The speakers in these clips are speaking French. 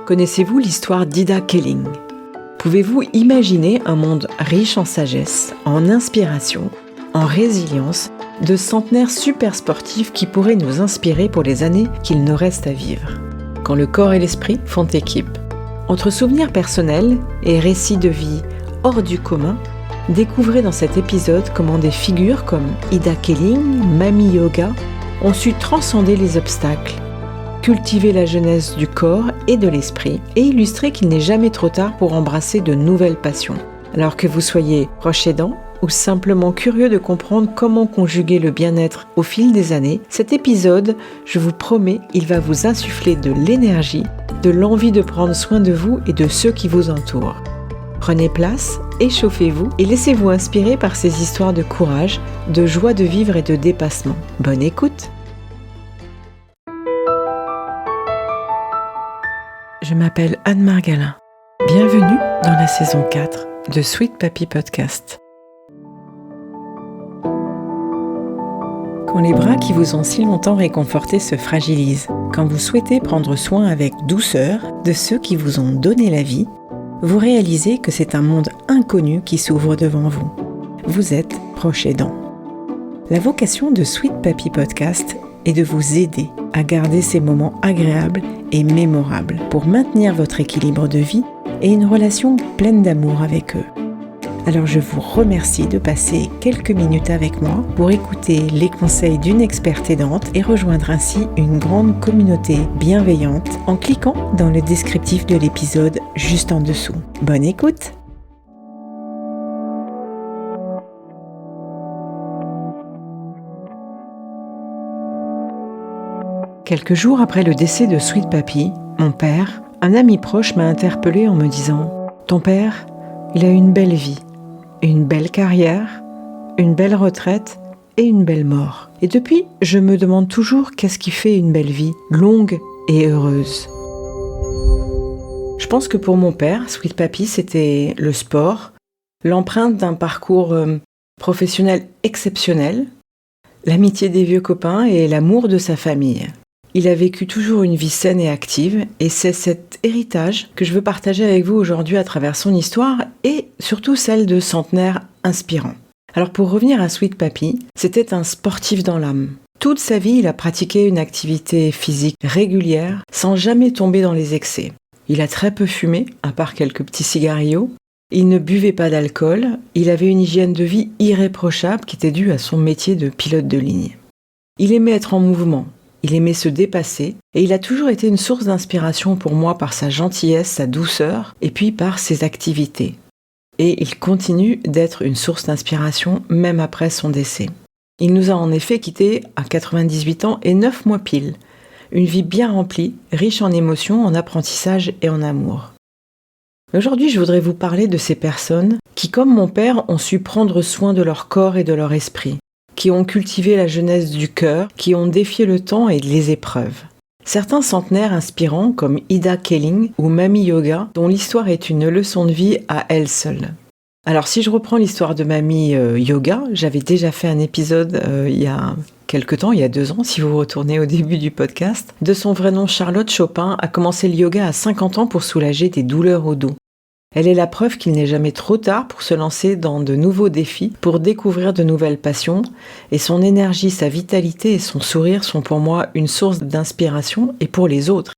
Connaissez-vous l'histoire d'Ida Keeling ? Pouvez-vous imaginer un monde riche en sagesse, en inspiration, en résilience, de centenaires super sportifs qui pourraient nous inspirer pour les années qu'il nous reste à vivre ? Quand le corps et l'esprit font équipe. Entre souvenirs personnels et récits de vie hors du commun, découvrez dans cet épisode comment des figures comme Ida Keeling, Mami Yoga ont su transcender les obstacles, cultiver la jeunesse du corps et de l'esprit et illustrer qu'il n'est jamais trop tard pour embrasser de nouvelles passions. Alors que vous soyez proche aidant ou simplement curieux de comprendre comment conjuguer le bien-être au fil des années, cet épisode, je vous promets, il va vous insuffler de l'énergie, de l'envie de prendre soin de vous et de ceux qui vous entourent. Prenez place, échauffez-vous et laissez-vous inspirer par ces histoires de courage, de joie de vivre et de dépassement. Bonne écoute! Je m'appelle Anne Margalin. Bienvenue dans la saison 4 de Sweet Papy Podcast. Quand les bras qui vous ont si longtemps réconfortés se fragilisent, quand vous souhaitez prendre soin avec douceur de ceux qui vous ont donné la vie, vous réalisez que c'est un monde inconnu qui s'ouvre devant vous. Vous êtes proche aidant. La vocation de Sweet Papy Podcast est de vous aider à garder ces moments agréables et mémorables pour maintenir votre équilibre de vie et une relation pleine d'amour avec eux. Alors je vous remercie de passer quelques minutes avec moi pour écouter les conseils d'une experte aidante et rejoindre ainsi une grande communauté bienveillante en cliquant dans le descriptif de l'épisode juste en dessous. Bonne écoute! Quelques jours après le décès de Sweet Papy, mon père, un ami proche m'a interpellée en me disant « Ton père, il a une belle vie, une belle carrière, une belle retraite et une belle mort. » Et depuis, je me demande toujours qu'est-ce qui fait une belle vie, longue et heureuse. Je pense que pour mon père, Sweet Papy, c'était le sport, l'empreinte d'un parcours professionnel exceptionnel, l'amitié des vieux copains et l'amour de sa famille. Il a vécu toujours une vie saine et active et c'est cet héritage que je veux partager avec vous aujourd'hui à travers son histoire et surtout celle de centenaires inspirants. Alors pour revenir à Sweet Papy, c'était un sportif dans l'âme. Toute sa vie, il a pratiqué une activité physique régulière sans jamais tomber dans les excès. Il a très peu fumé, à part quelques petits cigarillos. Il ne buvait pas d'alcool. Il avait une hygiène de vie irréprochable qui était due à son métier de pilote de ligne. Il aimait être en mouvement. Il aimait se dépasser et il a toujours été une source d'inspiration pour moi par sa gentillesse, sa douceur et puis par ses activités. Et il continue d'être une source d'inspiration même après son décès. Il nous a en effet quittés à 98 ans et 9 mois pile. Une vie bien remplie, riche en émotions, en apprentissage et en amour. Aujourd'hui, je voudrais vous parler de ces personnes qui, comme mon père, ont su prendre soin de leur corps et de leur esprit, qui ont cultivé la jeunesse du cœur, qui ont défié le temps et les épreuves. Certains centenaires inspirants comme Ida Keeling ou Mami Yoga, dont l'histoire est une leçon de vie à elle seule. Alors si je reprends l'histoire de Mami Yoga, j'avais déjà fait un épisode il y a quelque temps, il y a 2 ans, si vous retournez au début du podcast. De son vrai nom, Charlotte Chopin a commencé le yoga à 50 ans pour soulager des douleurs au dos. Elle est la preuve qu'il n'est jamais trop tard pour se lancer dans de nouveaux défis, pour découvrir de nouvelles passions, et son énergie, sa vitalité et son sourire sont pour moi une source d'inspiration et pour les autres.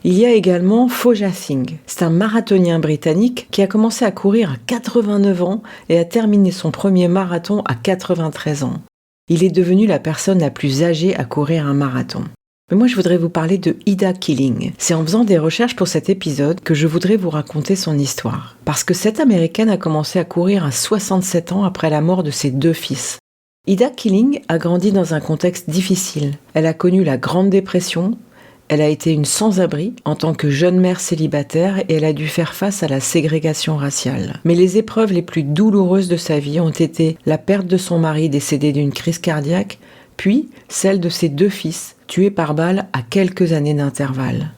Il y a également Fauja Singh. C'est un marathonien britannique qui a commencé à courir à 89 ans et a terminé son premier marathon à 93 ans. Il est devenu la personne la plus âgée à courir un marathon. Mais moi, je voudrais vous parler de Ida Keeling. C'est en faisant des recherches pour cet épisode que je voudrais vous raconter son histoire. Parce que cette Américaine a commencé à courir à 67 ans après la mort de ses 2 fils. Ida Keeling a grandi dans un contexte difficile. Elle a connu la Grande Dépression, elle a été une sans-abri en tant que jeune mère célibataire et elle a dû faire face à la ségrégation raciale. Mais les épreuves les plus douloureuses de sa vie ont été la perte de son mari décédé d'une crise cardiaque, puis celle de ses 2 fils, tués par balle à quelques années d'intervalle.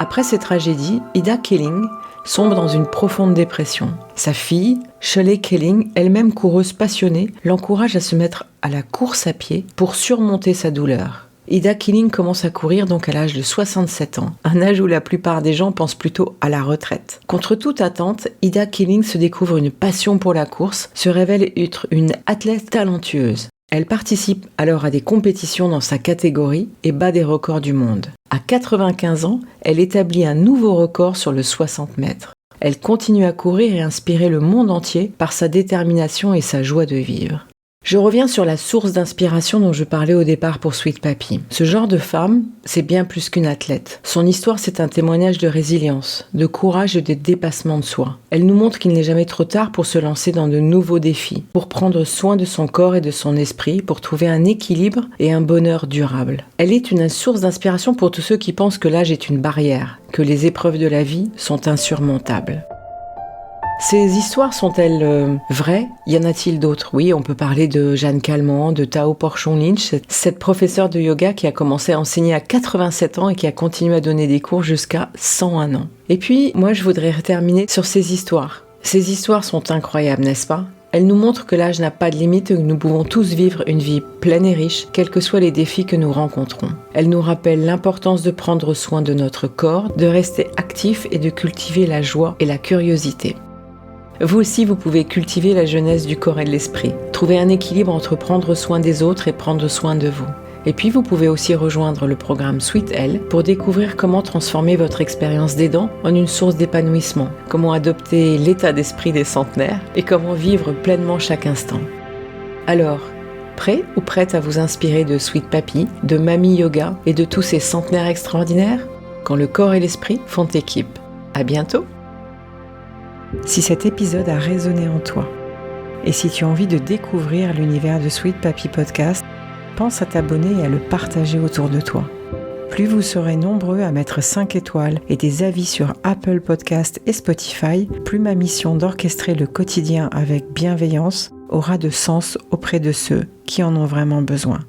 Après ces tragédies, Ida Keeling sombre dans une profonde dépression. Sa fille, Shelley Keeling, elle-même coureuse passionnée, l'encourage à se mettre à la course à pied pour surmonter sa douleur. Ida Killing commence à courir donc à l'âge de 67 ans, un âge où la plupart des gens pensent plutôt à la retraite. Contre toute attente, Ida Killing se découvre une passion pour la course, se révèle être une athlète talentueuse. Elle participe alors à des compétitions dans sa catégorie et bat des records du monde. À 95 ans, elle établit un nouveau record sur le 60 mètres. Elle continue à courir et inspirer le monde entier par sa détermination et sa joie de vivre. Je reviens sur la source d'inspiration dont je parlais au départ pour Sweet Papi. Ce genre de femme, c'est bien plus qu'une athlète. Son histoire, c'est un témoignage de résilience, de courage et de dépassement de soi. Elle nous montre qu'il n'est jamais trop tard pour se lancer dans de nouveaux défis, pour prendre soin de son corps et de son esprit, pour trouver un équilibre et un bonheur durable. Elle est une source d'inspiration pour tous ceux qui pensent que l'âge est une barrière, que les épreuves de la vie sont insurmontables. Ces histoires sont-elles vraies ? Y en a-t-il d'autres ? Oui, on peut parler de Jeanne Calment, de Tao Porchon Lynch, cette professeure de yoga qui a commencé à enseigner à 87 ans et qui a continué à donner des cours jusqu'à 101 ans. Et puis, moi, je voudrais terminer sur ces histoires. Ces histoires sont incroyables, n'est-ce pas ? Elles nous montrent que l'âge n'a pas de limite et que nous pouvons tous vivre une vie pleine et riche, quels que soient les défis que nous rencontrons. Elles nous rappellent l'importance de prendre soin de notre corps, de rester actif et de cultiver la joie et la curiosité. Vous aussi, vous pouvez cultiver la jeunesse du corps et de l'esprit. Trouver un équilibre entre prendre soin des autres et prendre soin de vous. Et puis, vous pouvez aussi rejoindre le programme Sweet Health pour découvrir comment transformer votre expérience d'aidant en une source d'épanouissement, comment adopter l'état d'esprit des centenaires et comment vivre pleinement chaque instant. Alors, prêt ou prête à vous inspirer de Sweet Papi, de Mamie Yoga et de tous ces centenaires extraordinaires ? Quand le corps et l'esprit font équipe. À bientôt! Si cet épisode a résonné en toi, et si tu as envie de découvrir l'univers de Sweet Papi Podcast, pense à t'abonner et à le partager autour de toi. Plus vous serez nombreux à mettre 5 étoiles et des avis sur Apple Podcast et Spotify, plus ma mission d'orchestrer le quotidien avec bienveillance aura de sens auprès de ceux qui en ont vraiment besoin.